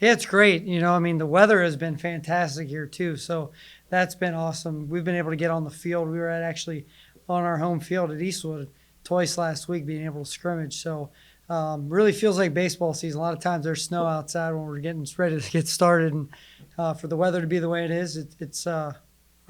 Yeah, it's great. I mean, the weather has been fantastic here too, so that's been awesome. We've been able to get on the field. We were at actually on our home field at Eastwood twice last week, being able to scrimmage. So really feels like baseball season. A lot of times there's snow outside when we're getting ready to get started, and for the weather to be the way it is, it's our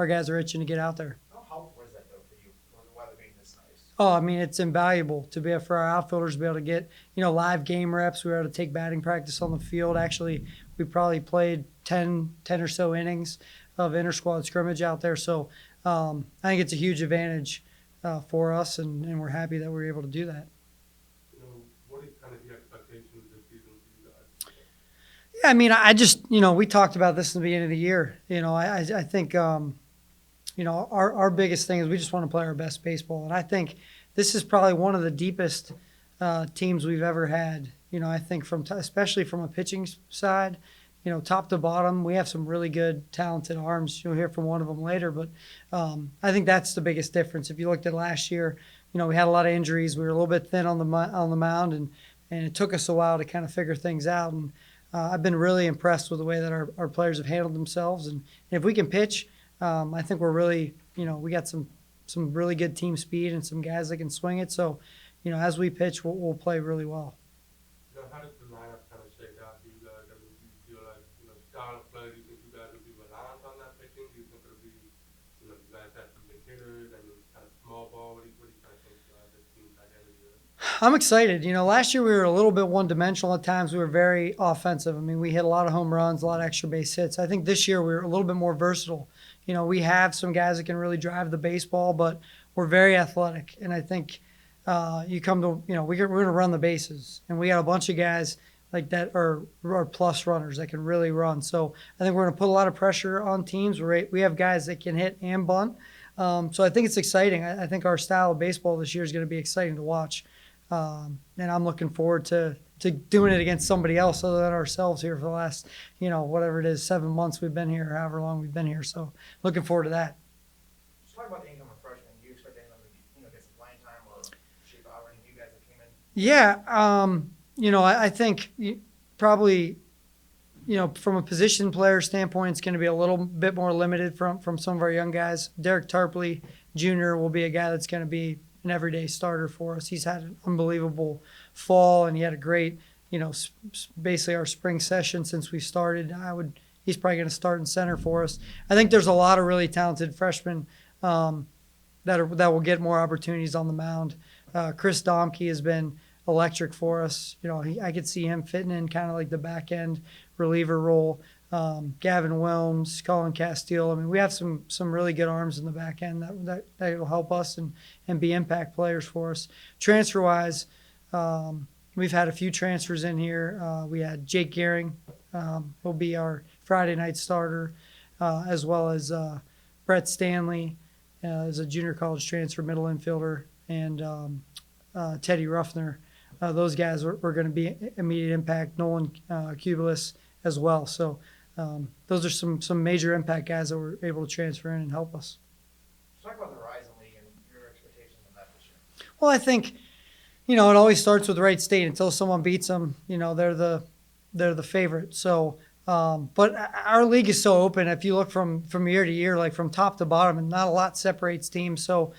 guys are itching to get out there. How helpful is that though for you, when the weather being this nice? Oh, I mean, it's invaluable to be able for our outfielders to be able to get, live game reps. We were able to take batting practice on the field. Actually, we probably played 10 or so innings of inter-squad scrimmage out there. So I think it's a huge advantage for us, and we're happy that we're able to do that. What are kind of the expectations this season for you guys? Yeah, I mean, I just, we talked about this in the beginning of the year. I think, our biggest thing is we just want to play our best baseball. And I think this is probably one of the deepest teams we've ever had. I think especially from a pitching side, top to bottom, we have some really good, talented arms. You'll hear from one of them later. But I think that's the biggest difference. If you looked at last year, we had a lot of injuries. We were a little bit thin on the mound, and it took us a while to kind of figure things out. And I've been really impressed with the way that our players have handled themselves. And if we can pitch, I think we're really, we got some really good team speed and some guys that can swing it. So, as we pitch, we'll play really well. How does the lineup kind of shake out for you guys? I mean, do you feel like, style of play, do you think you guys will be reliant on that pitching? Do you think it'll be, you guys have some big hitters and kind of small ball? What do you kind of think this team's identity is? I'm excited. Last year we were a little bit one-dimensional at times. We were very offensive. I mean, we hit a lot of home runs, a lot of extra base hits. I think this year we're a little bit more versatile. We have some guys that can really drive the baseball, but we're very athletic. And I think you come to, we're going to run the bases. And we got a bunch of guys like that are plus runners that can really run. So I think we're going to put a lot of pressure on teams. We have guys that can hit and bunt. So I think it's exciting. I think our style of baseball this year is going to be exciting to watch. And I'm looking forward to doing it against somebody else other than ourselves here for the last, whatever it is, 7 months we've been here, or however long we've been here. So looking forward to that. Just talk about the incoming freshmen. Do you expect anyone to, get some playing time or shape out or any new guys that came in? Yeah, I think probably, from a position player standpoint, it's going to be a little bit more limited from some of our young guys. Derek Tarpley Jr. will be a guy that's going to be an everyday starter for us. He's had an unbelievable fall, and he had a great, basically our spring session since we started. He's probably going to start in center for us. I think there's a lot of really talented freshmen that will get more opportunities on the mound. Chris Domke has been electric for us. I could see him fitting in kind of like the back end reliever role. Gavin Wilms, Colin Castile. I mean, we have some really good arms in the back end that will help us and be impact players for us. Transfer wise, we've had a few transfers in here. We had Jake Gehring, will be our Friday night starter, as well as Brett Stanley is a junior college transfer middle infielder, and Teddy Ruffner. Those guys are going to be immediate impact. Nolan Kubelis as well. So those are some major impact guys that were able to transfer in and help us. Let's talk about the Horizon League and your expectations on that this year. Well, I think, it always starts with Wright State. Until someone beats them, they're the favorite. So, but our league is so open. If you look from year to year, like from top to bottom, and not a lot separates teams. So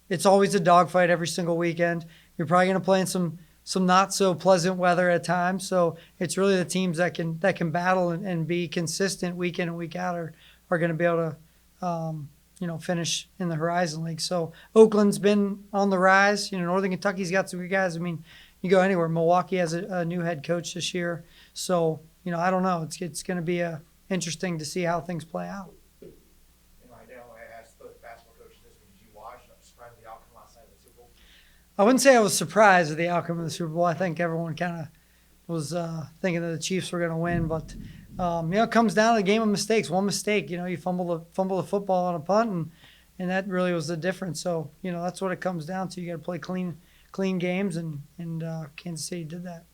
it's always a dogfight every single weekend. You're probably going to play in some not so pleasant weather at times. So it's really the teams that can battle and be consistent week in and week out are going to be able to finish in the Horizon League. So Oakland's been on the rise. Northern Kentucky's got some good guys. I mean, you go anywhere. Milwaukee has a new head coach this year. So I don't know. It's going to be interesting to see how things play out. I asked both basketball coaches this, but did you watch? I'm surprised at the outcome last night of the Super Bowl. I wouldn't say I was surprised at the outcome of the Super Bowl. I think everyone kind of was thinking that the Chiefs were going to win, but it comes down to a game of mistakes. One mistake, you fumble the football on a punt, and that really was the difference. So that's what it comes down to. You got to play clean games, and Kansas City did that.